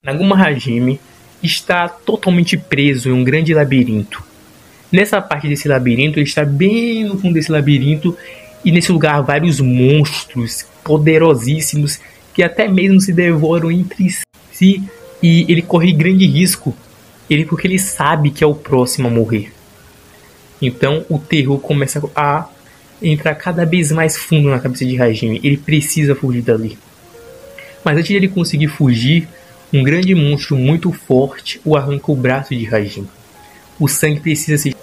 Naguma Hajime está totalmente preso em um grande labirinto. Nessa parte desse labirinto, ele está bem no fundo desse labirinto, e nesse lugar vários monstros poderosíssimos que até mesmo se devoram entre si, e ele corre grande risco, porque ele sabe que é o próximo a morrer. Então o terror começa a entrar cada vez mais fundo na cabeça de Hajime. Ele precisa fugir dali. Mas antes de ele conseguir fugir, um grande monstro muito forte o arranca o braço de Hajime. O sangue precisa ser...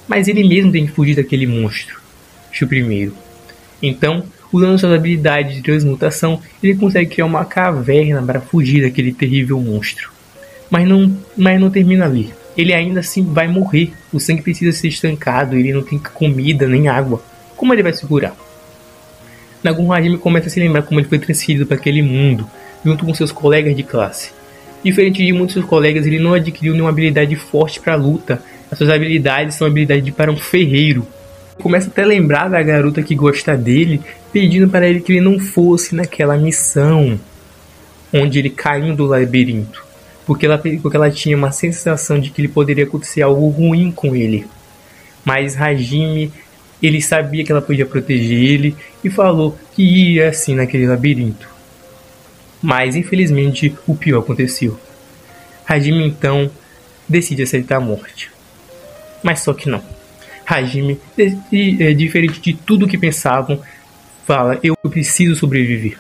Mas ele mesmo tem que fugir daquele monstro. Primeiro. Então, usando suas habilidades de transmutação, ele consegue criar uma caverna para fugir daquele terrível monstro. Mas não termina ali. Ele ainda assim vai morrer. O sangue precisa ser estancado. Ele não tem comida nem água. Como ele vai se curar? Naguma Hajime começa a se lembrar como ele foi transferido para aquele mundo, junto com seus colegas de classe. Diferente de muitos seus colegas, ele não adquiriu nenhuma habilidade forte para a luta. As suas habilidades são habilidades para um ferreiro. Começa até a lembrar da garota que gosta dele, pedindo para ele que ele não fosse naquela missão onde ele caiu do labirinto, porque ela tinha uma sensação de que ele poderia acontecer algo ruim com ele. Mas Hajime, ele sabia que ela podia proteger ele e falou que ia assim naquele labirinto. Mas infelizmente o pior aconteceu. Hajime então decide aceitar a morte. Mas só que não. Hajime, diferente de tudo que pensavam, fala: eu preciso sobreviver.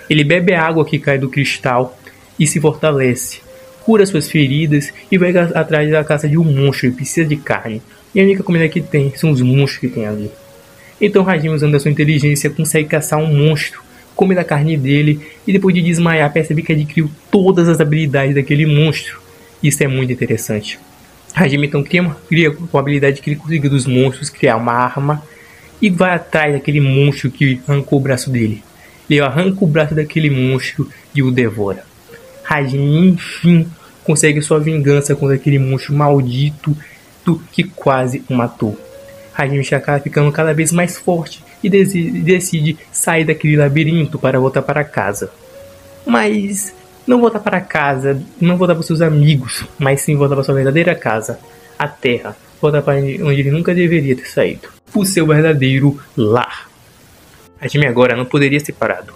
Ele bebe a água que cai do cristal e se fortalece, cura suas feridas e vai atrás da caça de um monstro. Ele precisa de carne, e a única comida que tem são os monstros que tem ali. Então Hajime, usando a sua inteligência, consegue caçar um monstro, come da carne dele e depois de desmaiar percebe que adquiriu todas as habilidades daquele monstro. Isso é muito interessante. Hajime então cria com a habilidade que ele conseguiu dos monstros criar uma arma e vai atrás daquele monstro que arrancou o braço dele. Ele arranca o braço daquele monstro e o devora. Hajime enfim consegue sua vingança contra aquele monstro maldito que quase o matou. Hajime está ficando cada vez mais forte e decide sair daquele labirinto para voltar para casa. Mas não voltar para casa, não voltar para seus amigos, mas sim voltar para sua verdadeira casa, a Terra. Voltar para onde ele nunca deveria ter saído, o seu verdadeiro lar. Hajime agora não poderia ser parado.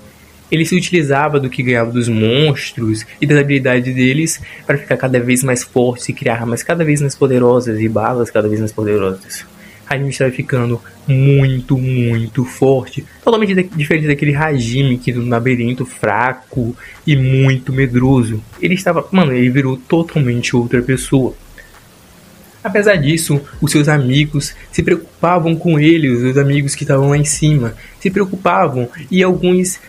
Ele se utilizava do que ganhava dos monstros e das habilidades deles para ficar cada vez mais forte e criar armas cada vez mais poderosas e balas cada vez mais poderosas. Hajime estava ficando muito forte, totalmente diferente daquele Hajime que no labirinto fraco e muito medroso. Ele virou totalmente outra pessoa. Apesar disso, os seus amigos se preocupavam com ele, os amigos que estavam lá em cima se preocupavam, e alguns,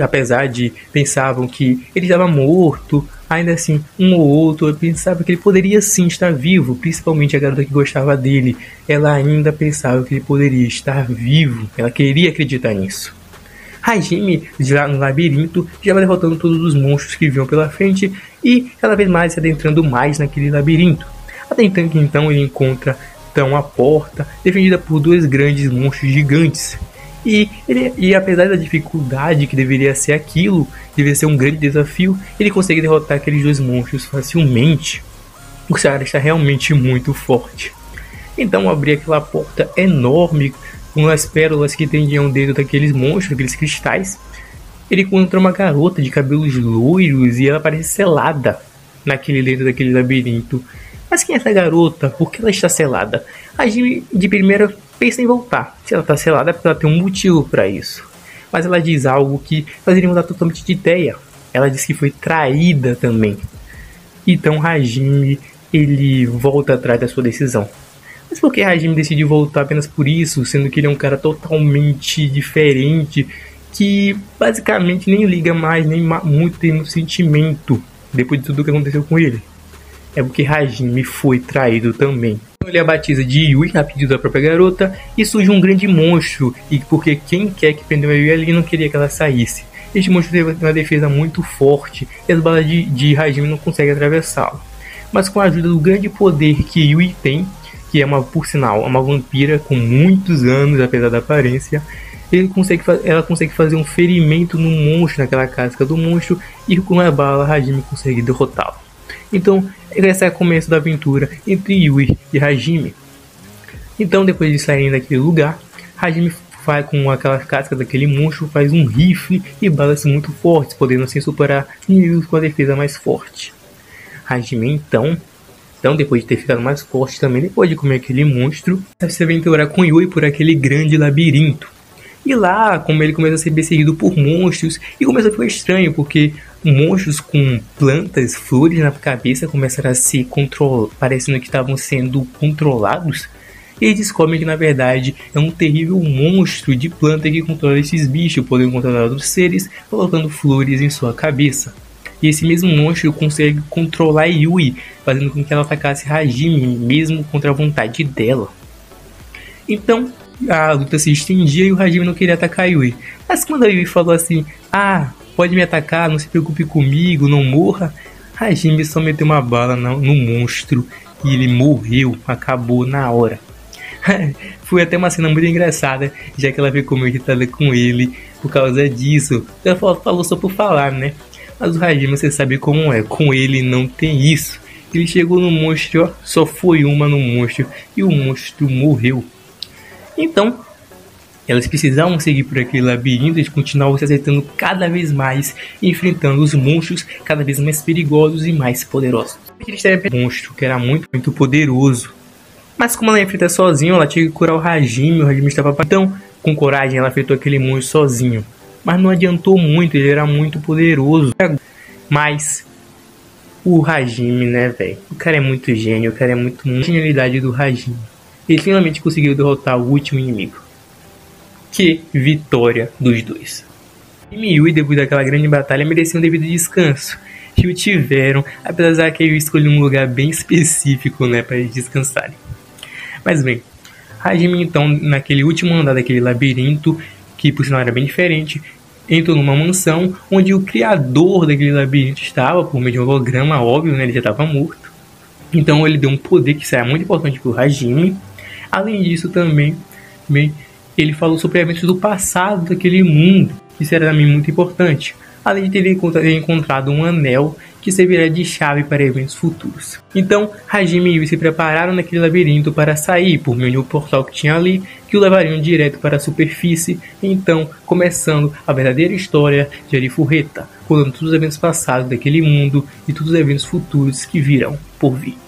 apesar de pensavam que ele estava morto, ainda assim, um ou outro pensava que ele poderia sim estar vivo, principalmente a garota que gostava dele. Ela ainda pensava que ele poderia estar vivo, ela queria acreditar nisso. Hajime, lá no labirinto, já vai derrotando todos os monstros que vinham pela frente e cada vez mais se adentrando mais naquele labirinto. Até então ele encontra a porta defendida por dois grandes monstros gigantes. E apesar da dificuldade que deveria ser aquilo, deveria ser um grande desafio, ele consegue derrotar aqueles dois monstros facilmente. O cara está realmente muito forte. Então abrir aquela porta enorme com as pérolas que tendiam dentro daqueles monstros, aqueles cristais, ele encontra uma garota de cabelos loiros e ela parece selada dentro daquele labirinto. Mas quem é essa garota? Por que ela está selada? A Hajime de primeira pensa em voltar. Se ela está selada é porque ela tem um motivo para isso. Mas ela diz algo que fazeria mudar totalmente de ideia. Ela diz que foi traída também. Então Hajime, ele volta atrás da sua decisão. Mas por que Hajime decide voltar apenas por isso? Sendo que ele é um cara totalmente diferente, que basicamente nem liga mais, nem muito tem no sentimento, depois de tudo que aconteceu com ele. É porque Hajime foi traído também. Ele a batiza de Yui a pedido da própria garota e surge um grande monstro, e porque quem quer que prendeu a Yui ali não queria que ela saísse. Este monstro teve uma defesa muito forte e as balas de Hajime não conseguem atravessá-lo. Mas com a ajuda do grande poder que Yui tem, que é por sinal uma vampira com muitos anos apesar da aparência, ela consegue fazer um ferimento no monstro, naquela casca do monstro, e com uma bala Hajime consegue derrotá-lo. Então, esse é o começo da aventura entre Yui e Hajime. Então, depois de saírem daquele lugar, Hajime vai com aquela casca daquele monstro, faz um rifle e balas muito fortes, podendo assim superar inimigos com a defesa mais forte. Hajime então depois de ter ficado mais forte também, depois de comer aquele monstro, vai se aventurar com Yui por aquele grande labirinto. E lá, como ele começa a ser perseguido por monstros, e começa a ficar estranho, porque monstros com plantas, flores na cabeça começaram a se controlar, parecendo que estavam sendo controlados. E eles descobrem que na verdade é um terrível monstro de planta que controla esses bichos, podendo controlar outros seres, colocando flores em sua cabeça. E esse mesmo monstro consegue controlar Yui, fazendo com que ela atacasse Hajime, mesmo contra a vontade dela. Então, a luta se estendia e o Hajime não queria atacar Yui. Mas quando a Yui falou assim, pode me atacar, não se preocupe comigo, não morra, Hajime só meteu uma bala no monstro e ele morreu, acabou na hora. Foi até uma cena muito engraçada, já que ela ficou meio irritada com ele por causa disso. Ela falou só por falar, né? Mas o Hajime, você sabe como é, com ele não tem isso. Ele chegou no monstro, só foi uma no monstro e o monstro morreu. Então, elas precisavam seguir por aquele labirinto e continuavam se acertando cada vez mais, enfrentando os monstros cada vez mais perigosos e mais poderosos. Eles teve um monstro que era muito, muito poderoso. Mas como ela ia enfrentar sozinha, ela tinha que curar o Hajime estava... Então, com coragem, ela enfrentou aquele monstro sozinho. Mas não adiantou muito, ele era muito poderoso. Mas o Hajime, né, velho? O cara é muito gênio, o cara é muito genialidade do Hajime. Ele finalmente conseguiu derrotar o último inimigo. Que vitória dos dois. E Yui, depois daquela grande batalha, mereciam um devido descanso. E o tiveram, apesar que eu escolhi um lugar bem específico, né, para eles descansarem. Mas bem, Hajime então, naquele último andar daquele labirinto, que por sinal era bem diferente, entrou numa mansão onde o criador daquele labirinto estava, por meio de um holograma, óbvio, né, ele já estava morto. Então ele deu um poder que será muito importante para o Hajime. Além disso também, ele falou sobre eventos do passado daquele mundo, que será também muito importante. Além de ter encontrado um anel que servirá de chave para eventos futuros. Então, Hajime e Yui se prepararam naquele labirinto para sair por meio de um portal que tinha ali, que o levariam direto para a superfície, então começando a verdadeira história de Arifureta, contando todos os eventos passados daquele mundo e todos os eventos futuros que virão por vir.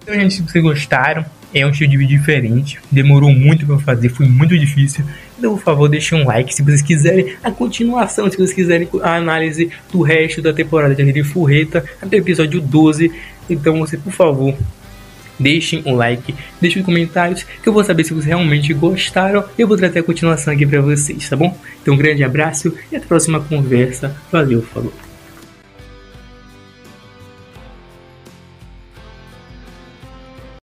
Então, gente, se vocês gostaram, é um estilo de vídeo diferente, demorou muito para fazer, foi muito difícil. Então, por favor, deixem um like se vocês quiserem a continuação, se vocês quiserem a análise do resto da temporada de Arifureta até o episódio 12. Então, você, por favor, deixem um like, deixem os comentários, que eu vou saber se vocês realmente gostaram. Eu vou trazer a continuação aqui para vocês, tá bom? Então, um grande abraço e até a próxima conversa. Valeu, falou!